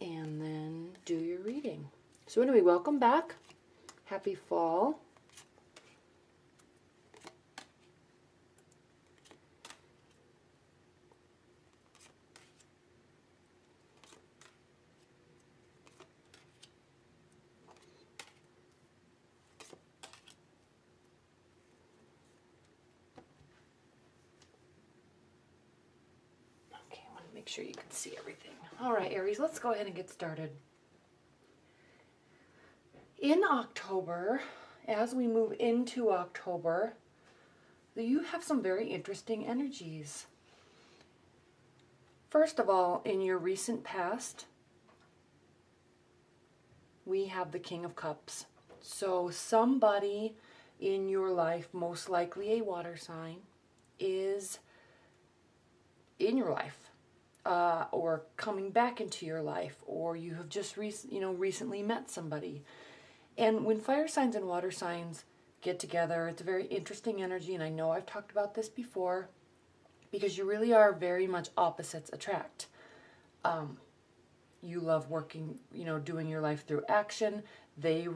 and then do your reading. So anyway, welcome back. Happy fall. Okay, I want to make sure you can see everything. All right, Aries, let's go ahead and get started. In October, as we move into October, you have some very interesting energies. First of all, in your recent past, we have the King of Cups. So somebody in your life, most likely a water sign, is in your life, or coming back into your life, or you have just recently met somebody. And when fire signs and water signs get together, it's a very interesting energy, and I know I've talked about this before, because you really are very much opposites attract. You love working, doing your life through action. They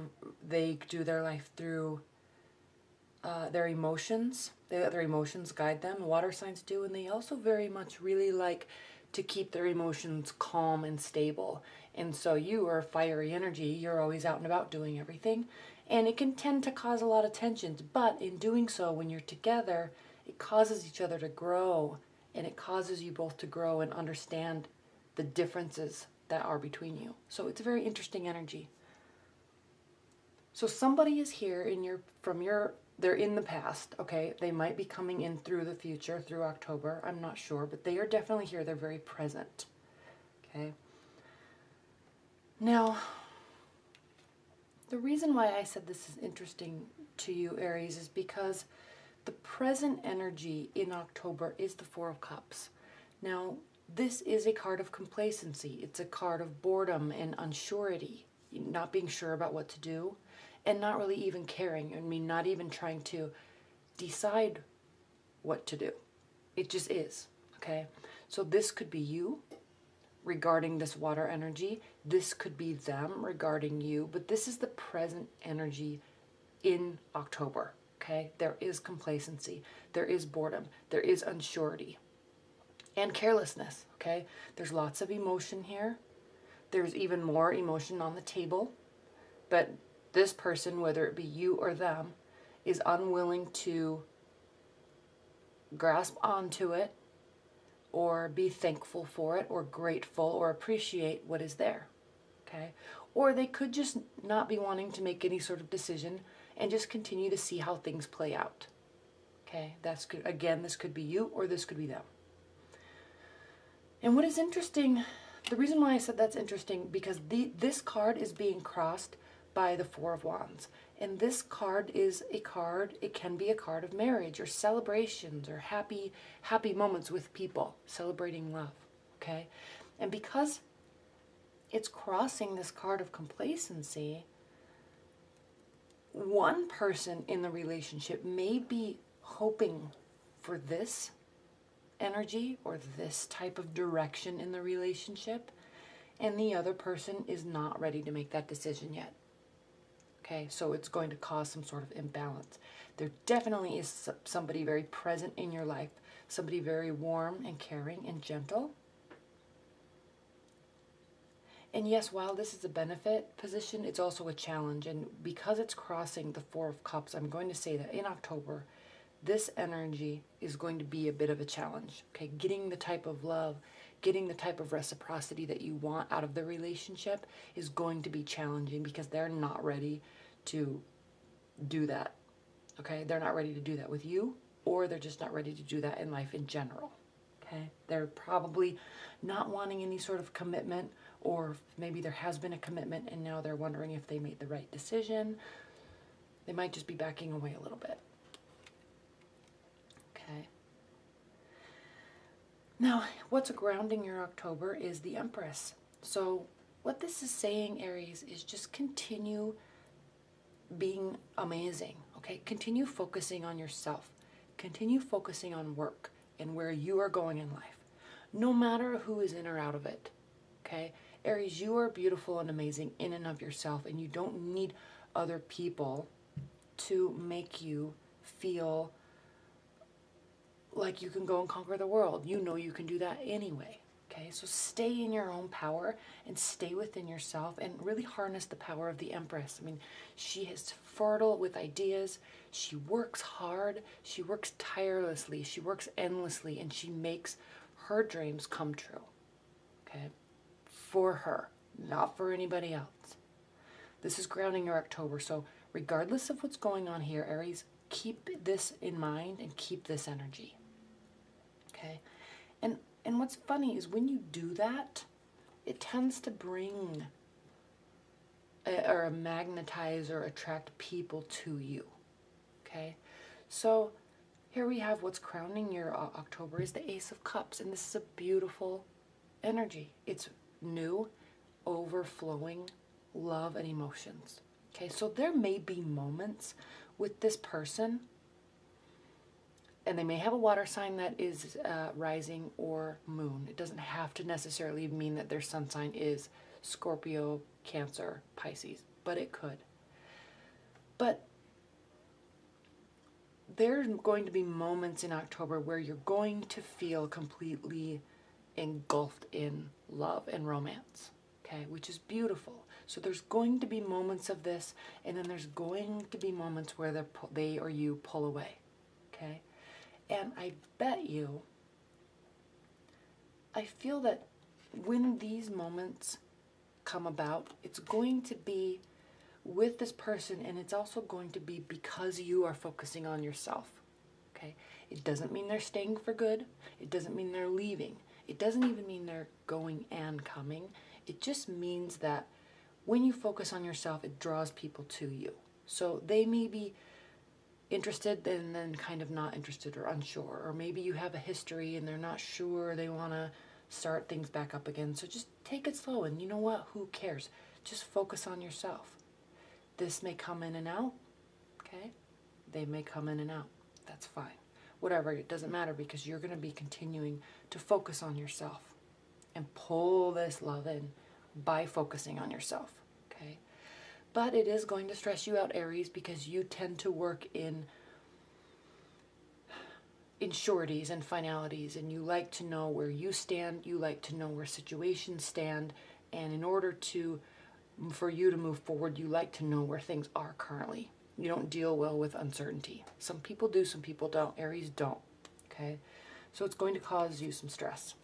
do their life through their emotions. They let their emotions guide them. Water signs do, and they also very much really like to keep their emotions calm and stable. And so you are fiery energy. You're always out and about doing everything. And it can tend to cause a lot of tensions. But in doing so, when you're together, it causes each other to grow. And it causes you both to grow and understand the differences that are between you. So it's a very interesting energy. So somebody is here they're in the past, okay? They might be coming in through the future, through October. I'm not sure, but they are definitely here. They're very present, okay? Now, the reason why I said this is interesting to you, Aries, is because the present energy in October is the Four of Cups. Now, this is a card of complacency. It's a card of boredom and unsurety, not being sure about what to do, and not really even caring. I mean, not even trying to decide what to do. It just is, okay? So this could be you regarding this water energy. This could be them regarding you, but this is the present energy in October, okay? There is complacency. There is boredom. There is unsurety and carelessness, okay? There's lots of emotion here. There's even more emotion on the table, but this person, whether it be you or them, is unwilling to grasp onto it or be thankful for it or grateful or appreciate what is there, okay? Or they could just not be wanting to make any sort of decision and just continue to see how things play out, okay? That's good. Again, this could be you or this could be them. And what is interesting, the reason why I said that's interesting, because this card is being crossed by the Four of Wands. And this card is a card, it can be a card of marriage or celebrations or happy moments with people, celebrating love, okay? And because it's crossing this card of complacency, one person in the relationship may be hoping for this energy or this type of direction in the relationship, and the other person is not ready to make that decision yet. Okay, so it's going to cause some sort of imbalance. There definitely is somebody very present in your life, somebody very warm and caring and gentle. And yes, while this is a benefit position, it's also a challenge. And because it's crossing the Four of Cups, I'm going to say that in October, this energy is going to be a bit of a challenge. Okay, getting the type of love, getting the type of reciprocity that you want out of the relationship is going to be challenging because they're not ready to do that. Okay, they're not ready to do that with you, or they're just not ready to do that in life in general. Okay, they're probably not wanting any sort of commitment, or maybe there has been a commitment and now they're wondering if they made the right decision. They might just be backing away a little bit. Okay. Now, what's grounding your October is the Empress. So what this is saying, Aries, is just continue being amazing, okay? Continue focusing on yourself. Continue focusing on work and where you are going in life, no matter who is in or out of it, okay? Aries, you are beautiful and amazing in and of yourself, and you don't need other people to make you feel like you can go and conquer the world. You know you can do that anyway. Okay, so stay in your own power and stay within yourself and really harness the power of the Empress. I mean, she is fertile with ideas. She works hard. She works tirelessly. She works endlessly, and she makes her dreams come true. Okay, for her, not for anybody else. This is grounding your October. So regardless of what's going on here, Aries, keep this in mind and keep this energy. Okay, and what's funny is when you do that, it tends to bring or magnetize or attract people to you. Okay, so here we have what's crowning your October is the Ace of Cups, and this is a beautiful energy. It's new, overflowing love and emotions. Okay, so there may be moments with this person, and they may have a water sign that is rising or moon. It doesn't have to necessarily mean that their sun sign is Scorpio, Cancer, Pisces, but it could. But there's going to be moments in October where you're going to feel completely engulfed in love and romance, okay, which is beautiful. So there's going to be moments of this, and then there's going to be moments where they or you pull away, okay? And I bet you, I feel that when these moments come about, it's going to be with this person, and it's also going to be because you are focusing on yourself, okay? It doesn't mean they're staying for good. It doesn't mean they're leaving. It doesn't even mean they're going and coming. It just means that when you focus on yourself, it draws people to you. So they may be interested and then kind of not interested or unsure, or maybe you have a history and they're not sure, they want to start things back up again. So just take it slow, and you know what, who cares? Just focus on yourself. This may come in and out, okay? They may come in and out. That's fine. Whatever, it doesn't matter, because you're going to be continuing to focus on yourself and pull this love in by focusing on yourself, okay? But it is going to stress you out, Aries, because you tend to work in sureties and finalities, and you like to know where you stand, you like to know where situations stand, and in order for you to move forward, you like to know where things are currently. You don't deal well with uncertainty. Some people do, some people don't. Aries don't, okay? So it's going to cause you some stress.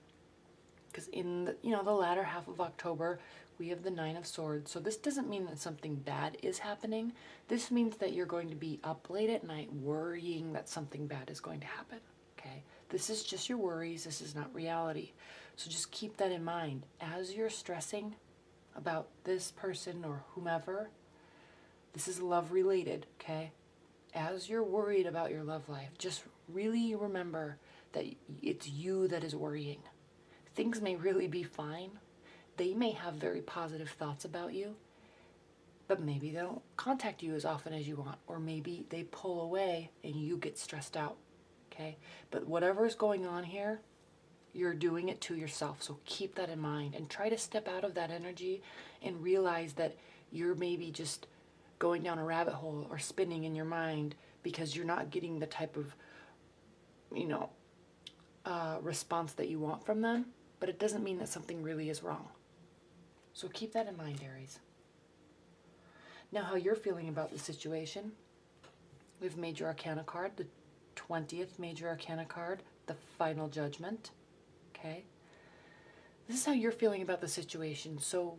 Because in the latter half of October, we have the Nine of Swords. So this doesn't mean that something bad is happening. This means that you're going to be up late at night worrying that something bad is going to happen, okay? This is just your worries. This is not reality. So just keep that in mind. As you're stressing about this person or whomever, this is love related, okay? As you're worried about your love life, just really remember that it's you that is worrying. Things may really be fine. They may have very positive thoughts about you, but maybe they don't contact you as often as you want, or maybe they pull away and you get stressed out, okay? But whatever is going on here, you're doing it to yourself, so keep that in mind and try to step out of that energy and realize that you're maybe just going down a rabbit hole or spinning in your mind because you're not getting the type of, response that you want from them, but it doesn't mean that something really is wrong. So keep that in mind, Aries. Now, how you're feeling about the situation. We have Major Arcana card, the 20th Major Arcana card, the Final Judgment, okay? This is how you're feeling about the situation. So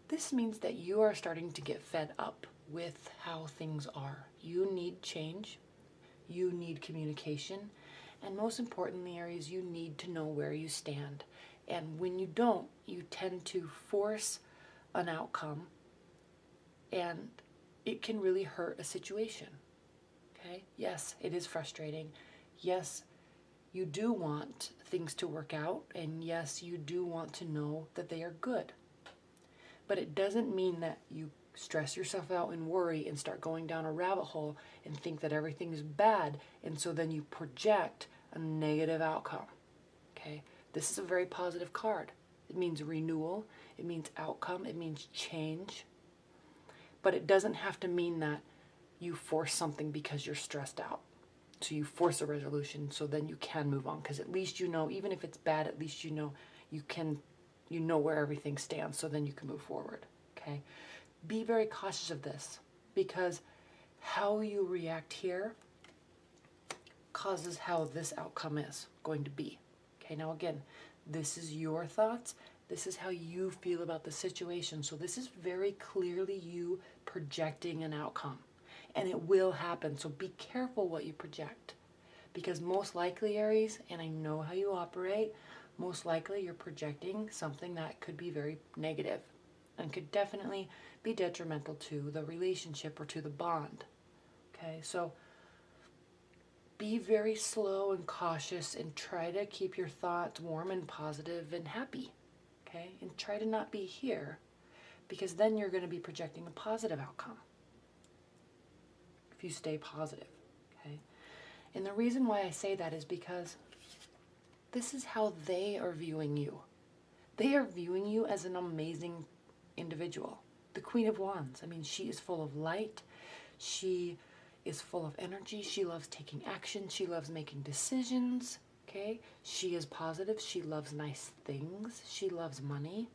this means that you are starting to get fed up with how things are. You need change. You need communication. And most importantly, Aries, you need to know where you stand. And when you don't, you tend to force an outcome, and it can really hurt a situation, okay? Yes, it is frustrating. Yes, you do want things to work out, and yes, you do want to know that they are good. But it doesn't mean that you stress yourself out and worry and start going down a rabbit hole and think that everything is bad, and so then you project a negative outcome, okay? This is a very positive card. It means renewal. It means outcome. It means change. But it doesn't have to mean that you force something because you're stressed out. So you force a resolution so then you can move on, because at least you know, even if it's bad, at least you know you know where everything stands, so then you can move forward. Okay? Be very cautious of this, because how you react here causes how this outcome is going to be. Okay, now again, this is your thoughts. This is how you feel about the situation. So this is very clearly you projecting an outcome. And it will happen. So be careful what you project. Because most likely, Aries, and I know how you operate, most likely you're projecting something that could be very negative and could definitely be detrimental to the relationship or to the bond. Okay, so be very slow and cautious and try to keep your thoughts warm and positive and happy. Okay, and try to not be here, because then you're going to be projecting a positive outcome if you stay positive. Okay, and the reason why I say that is because this is how they are viewing you. They are viewing you as an amazing individual. The Queen of Wands. I mean, she is full of light. She is full of energy. She loves taking action. She loves making decisions. Okay? She is positive. She loves nice things. She loves money.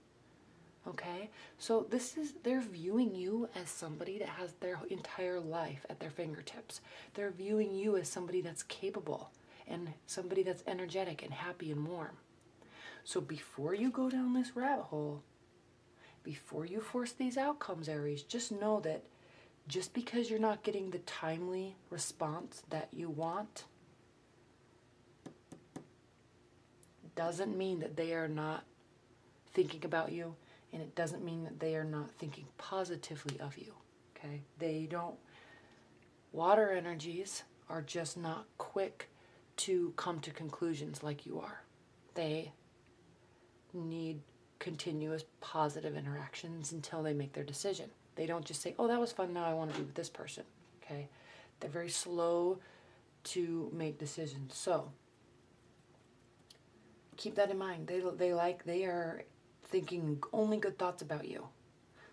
Okay? So they're viewing you as somebody that has their entire life at their fingertips. They're viewing you as somebody that's capable and somebody that's energetic and happy and warm. So before you go down this rabbit hole, before you force these outcomes, Aries, just know that just because you're not getting the timely response that you want doesn't mean that they are not thinking about you, and it doesn't mean that they are not thinking positively of you. Okay? Water energies are just not quick to come to conclusions like you are. They need continuous positive interactions until they make their decision. They don't just say, oh, that was fun, now I want to be with this person. Okay? They're very slow to make decisions. So keep that in mind. They are thinking only good thoughts about you.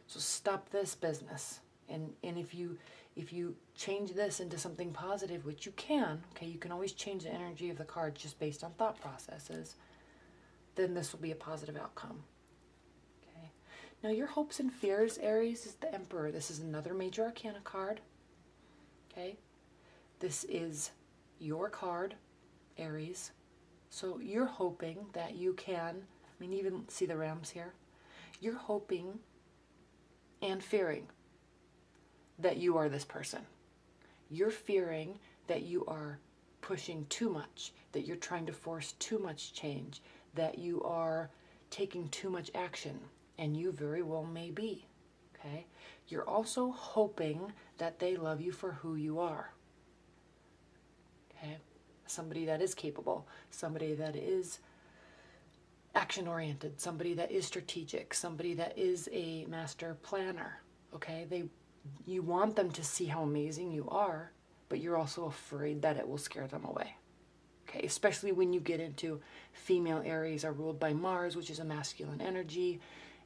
So stop this business. And if you change this into something positive, which you can, okay, you can always change the energy of the cards just based on thought processes, then this will be a positive outcome. Okay. Now your hopes and fears, Aries, is the Emperor. This is another major arcana card. Okay. This is your card, Aries. So you're hoping that you can, I mean, even see the rams here. You're hoping and fearing that you are this person. You're fearing that you are pushing too much, that you're trying to force too much change, that you are taking too much action, and you very well may be. Okay? You're also hoping that they love you for who you are. Okay? Somebody that is capable, somebody that is action-oriented, somebody that is strategic, somebody that is a master planner. Okay? You want them to see how amazing you are, but you're also afraid that it will scare them away. Okay, especially when you get into female Aries are ruled by Mars, which is a masculine energy,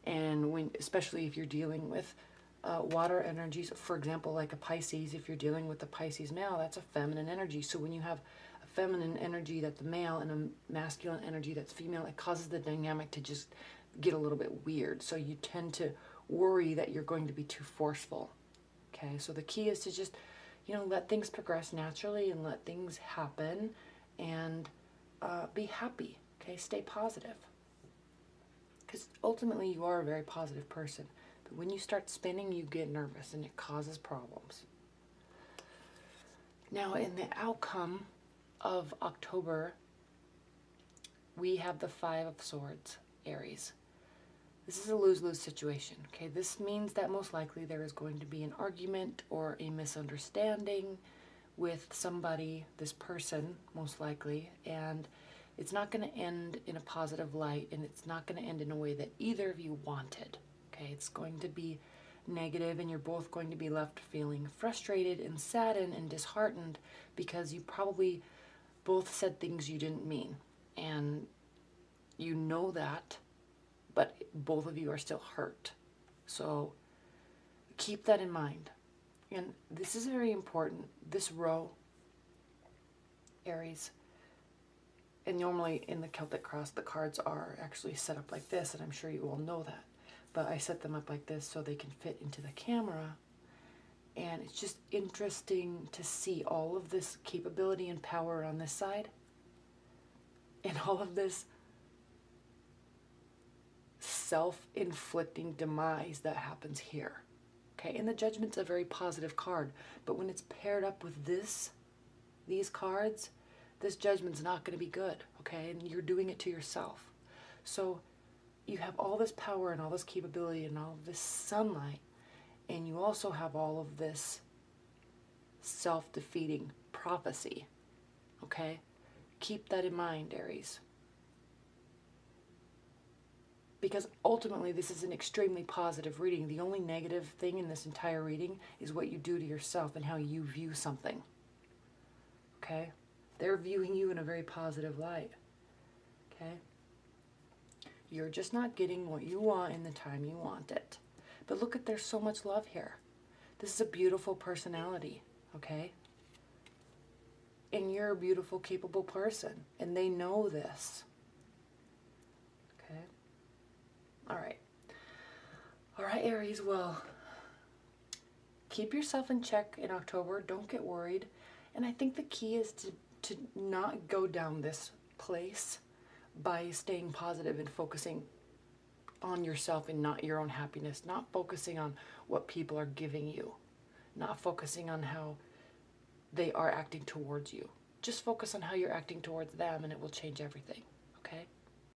and especially if you're dealing with water energies, for example, like a Pisces, if you're dealing with a Pisces male, that's a feminine energy. So when you have a feminine energy that's the male and a masculine energy that's female, it causes the dynamic to just get a little bit weird. So you tend to worry that you're going to be too forceful. Okay, so the key is to just, let things progress naturally and let things happen and be happy. Okay, stay positive. Because ultimately you are a very positive person. But when you start spinning, you get nervous and it causes problems. Now, in the outcome of October, we have the Five of Swords, Aries. This is a lose-lose situation, okay? This means that most likely there is going to be an argument or a misunderstanding with somebody, this person, most likely, and it's not going to end in a positive light, and it's not going to end in a way that either of you wanted, okay? It's going to be negative, and you're both going to be left feeling frustrated and saddened and disheartened because you probably both said things you didn't mean, and you know that, but both of you are still hurt. So keep that in mind. And this is very important. This row, Aries, and normally in the Celtic Cross, the cards are actually set up like this, and I'm sure you all know that. But I set them up like this so they can fit into the camera. And it's just interesting to see all of this capability and power on this side, and all of this self-inflicting demise that happens here. Okay, and the Judgment's a very positive card, but when it's paired up with these cards, this Judgment's not going to be good, okay? And you're doing it to yourself. So you have all this power and all this capability and all of this sunlight, and you also have all of this self-defeating prophecy, okay? Keep that in mind, Aries. Because ultimately, this is an extremely positive reading. The only negative thing in this entire reading is what you do to yourself and how you view something. Okay? They're viewing you in a very positive light. Okay? You're just not getting what you want in the time you want it. But look at, there's so much love here. This is a beautiful personality. Okay? And you're a beautiful, capable person. And they know this. Okay? All right. All right, Aries, well, keep yourself in check in October. Don't get worried. And I think the key is to not go down this place by staying positive and focusing on yourself and not your own happiness, not focusing on what people are giving you, not focusing on how they are acting towards you. Just focus on how you're acting towards them, and it will change everything.